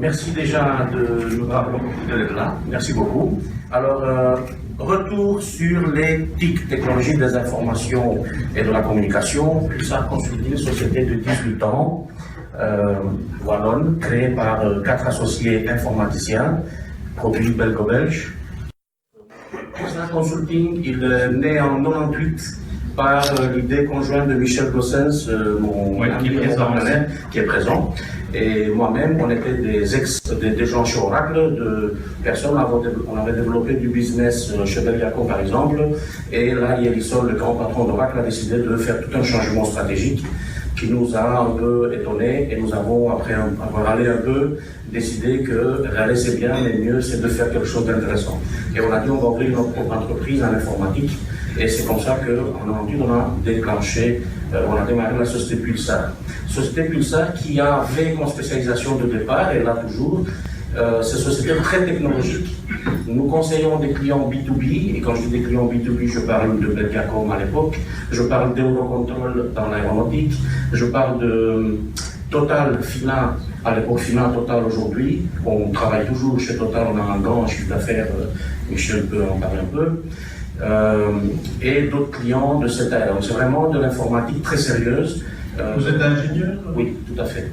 Merci déjà de nous avoir d'être là. Merci beaucoup. Alors, retour sur les TIC, technologies des informations et de la communication. Pulsar Consulting, société de 18 ans, wallonne, créée par 4 associés informaticiens, produit belgo-belge. Pulsar Consulting, il est né en 98 par l'idée conjointe de Michel Gossens, mon ami partenaire, qui est présent. Et moi-même, on était des gens chez Oracle, de personnes, on avait développé du business chez Belgacom par exemple, et là, Yelison, le grand patron d'Oracle, a décidé de faire tout un changement stratégique qui nous a un peu étonnés, et nous avons, après avoir allé un peu, décidé que râler c'est bien, mais mieux c'est de faire quelque chose d'intéressant. Et on a dit on va ouvrir notre propre entreprise en informatique, et c'est comme ça qu'en 98 on a déclenché, on a démarré la société Pulsar. Société Pulsar qui avait comme spécialisation de départ, et là toujours, c'est une société très technologique. Nous conseillons des clients B2B, et quand je dis des clients B2B, je parle de Belgacom à l'époque, je parle d'Eurocontrol dans l'aéronautique, je parle de Total Fina, à l'époque Fina Total aujourd'hui. On travaille toujours chez Total, on a un grand chiffre d'affaires, Michel peut en parler un peu, et d'autres clients de cette ère. Donc c'est vraiment de l'informatique très sérieuse. Vous êtes ingénieur? Oui, tout à fait.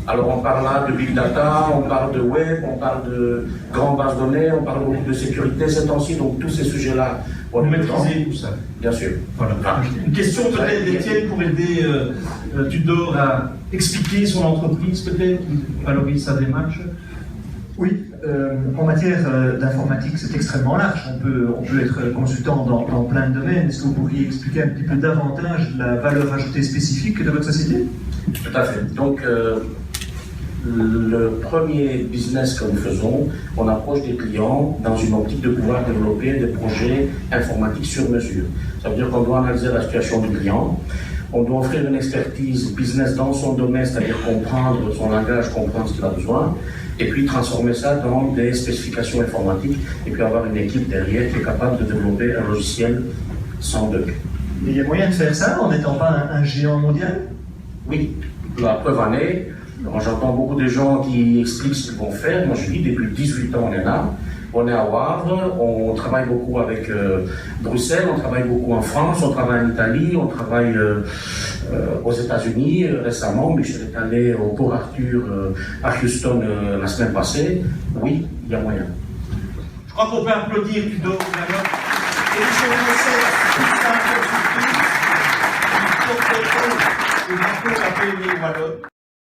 Alors on parle là de big data, on parle de web, on parle de grandes bases de données, on parle beaucoup de sécurité ces temps-ci, donc tous ces sujets-là. Vous maîtrisez tout ça? Bien sûr. Voilà. Une question peut-être d'Étienne pour aider Tudor à expliquer son entreprise, peut-être, valoriser sa démarche. Oui, en matière d'informatique, c'est extrêmement large. On peut être consultant dans plein de domaines. Est-ce que vous pourriez expliquer un petit peu davantage la valeur ajoutée spécifique de votre société? Tout à fait. Donc, le premier business que nous faisons, on approche des clients dans une optique de pouvoir développer des projets informatiques sur mesure. Ça veut dire qu'on doit analyser la situation du client, on doit offrir une expertise business dans son domaine, c'est-à-dire comprendre son langage, comprendre ce qu'il a besoin, et puis transformer ça dans des spécifications informatiques, et puis avoir une équipe derrière qui est capable de développer un logiciel sans bug. Et il y a moyen de faire ça en n'étant pas un géant mondial? Oui, la preuve en est. Moi, j'entends beaucoup de gens qui expliquent ce qu'ils vont faire. Moi, je dis, depuis 18 ans, on est là. On est à Wavre, on travaille beaucoup avec Bruxelles, on travaille beaucoup en France, on travaille en Italie, on travaille aux États-Unis récemment. Michel est allé au Port Arthur à Houston la semaine passée. Oui, il y a moyen. Je crois qu'on peut applaudir Tudor. Et je vous conseille un peu